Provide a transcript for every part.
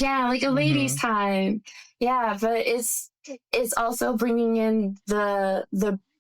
Yeah, like a ladies' Mm-hmm. time. Yeah, but it's also bringing in the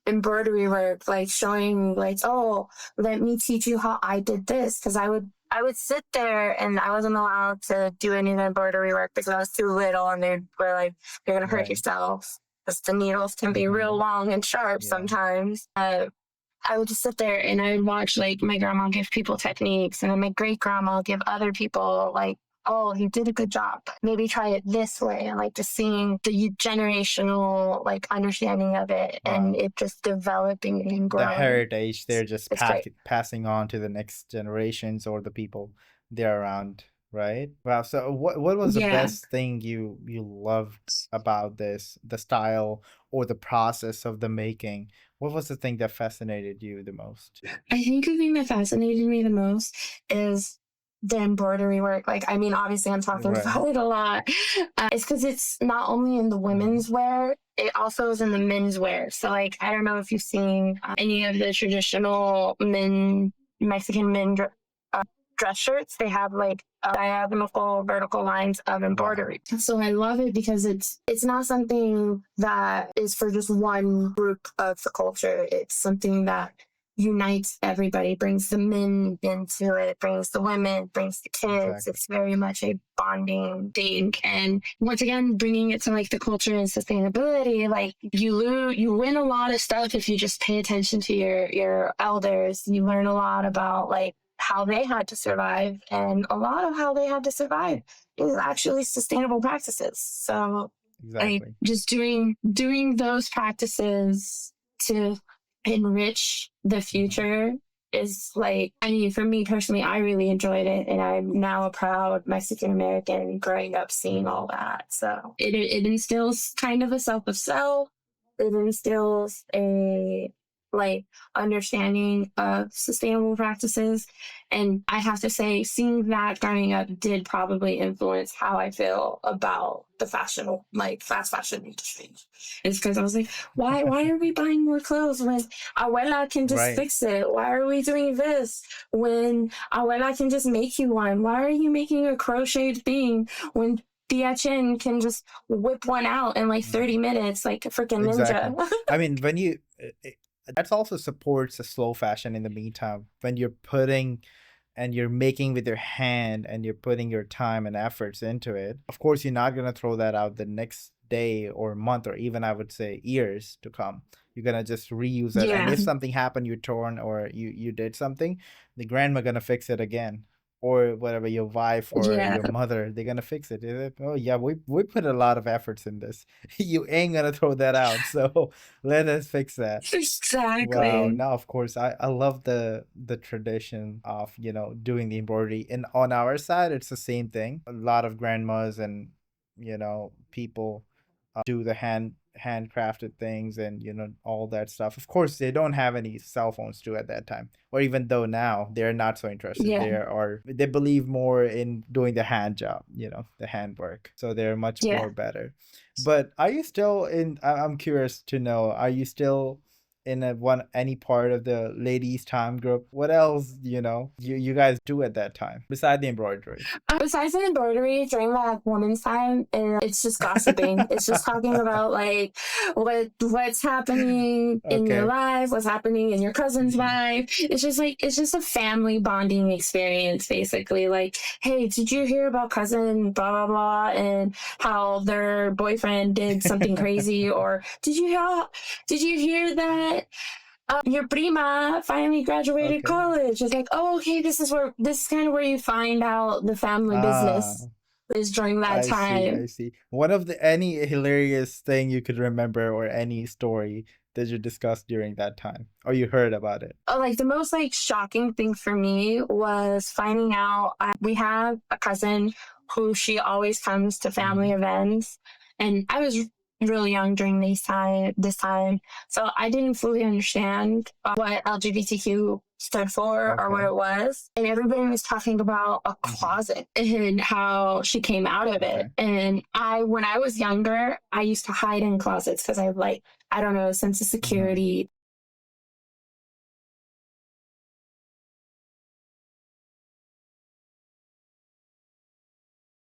embroidery work, like showing like, oh, let me teach you how I did this, because I would sit there and I wasn't allowed to do any of the embroidery work because I was too little, and they were like, you're gonna hurt Right. yourself because the needles can be real Mm-hmm. long and sharp Yeah. sometimes. I would just sit there and I would watch like my grandma give people techniques, and then my great grandma give other people like, oh, you did a good job. Maybe try it this way. And like just seeing the generational like understanding of it and Wow. it just developing and The growing. heritage they're just It's great. passing on to the next generations or the people they're around, right? Wow. So what was the Yeah. best thing you loved about this, the style or the process of the making? What was the thing that fascinated you the most? I think the thing that fascinated me the most is the embroidery work. Like, I mean, obviously, I'm talking Right. about it a lot. It's because it's not only in the Hmm. women's wear, it also is in the men's wear. So, like, I don't know if you've seen any of the traditional Mexican dress shirts. They have like diagonal vertical lines of Wow. embroidery. So I love it because it's not something that is for just one group of the culture. It's something that unites everybody, brings the men into it, brings the women, brings the kids. Exactly. It's very much a bonding thing. And once again, bringing it to like the culture and sustainability, like you win a lot of stuff if you just pay attention to your elders. You learn a lot about like how they had to survive, and a lot of how they had to survive is actually sustainable practices. So I Exactly. just doing those practices to enrich the Hmm. future is like, I mean, for me personally, I really enjoyed it, and I'm now a proud Mexican American growing up seeing all Hmm. that. So it instills kind of a self of self. It instills a like understanding of sustainable practices. And I have to say, seeing that growing up did probably influence how I feel about the fashion, like fast fashion industry. It's because I was like, why are we buying more clothes when abuela can just Right. fix it? Why are we doing this when abuela can just make you one? Why are you making a crocheted thing when Tia Chén can just whip one out in like 30 Mhm. minutes like a freaking Exactly. ninja? I mean, when you that also supports a slow fashion in the meantime. When you're putting and you're making with your hand and you're putting your time and efforts into it, of course, you're not going to throw that out the next day or month or even I would say years to come. You're going to just reuse it. And Yeah. if something happened, you torn or you did something, the grandma going to fix it again. Or whatever, your wife or Yeah. your mother, they're gonna fix it. Is it? Oh yeah, we put a lot of efforts in this. You ain't gonna throw that out. So let us fix that. Wow. Exactly. Now, of course, I love the tradition of, doing the embroidery. And on our side, it's the same thing. A lot of grandmas and, people do the handcrafted things and, all that stuff. Of course, they don't have any cell phones too at that time. Or even though now they're not so interested. Yeah. They believe more in doing the hand job, the handwork. So they're much Yeah. more better. But are you still in? I'm curious to know. Are you still in any part of the ladies' time group? What else you guys do at that time beside the embroidery? Besides the embroidery during that woman's time, it's just gossiping. It's just talking about like what's happening in your Okay. life, what's happening in your cousin's Mhm. life. It's just a family bonding experience, basically. Like, hey, did you hear about cousin blah blah blah and how their boyfriend did something crazy? Or did you hear that your prima finally graduated Okay. college? It's like, oh, okay, this is kind of where you find out the family Ah, business is during that I see. I time. see. One of the any hilarious thing you could remember or any story that you discussed during that time or you heard about it. Like the most like shocking thing for me was finding out we have a cousin who she always comes to family Hmm. events, and I was really young during this time, so I didn't fully understand what LGBTQ stood for or what Okay. it was, and everybody was talking about a Hmm. closet and how she came out of it. Okay. And when I was younger, I used to hide in closets because I like, I don't know, a sense of Hmm. security.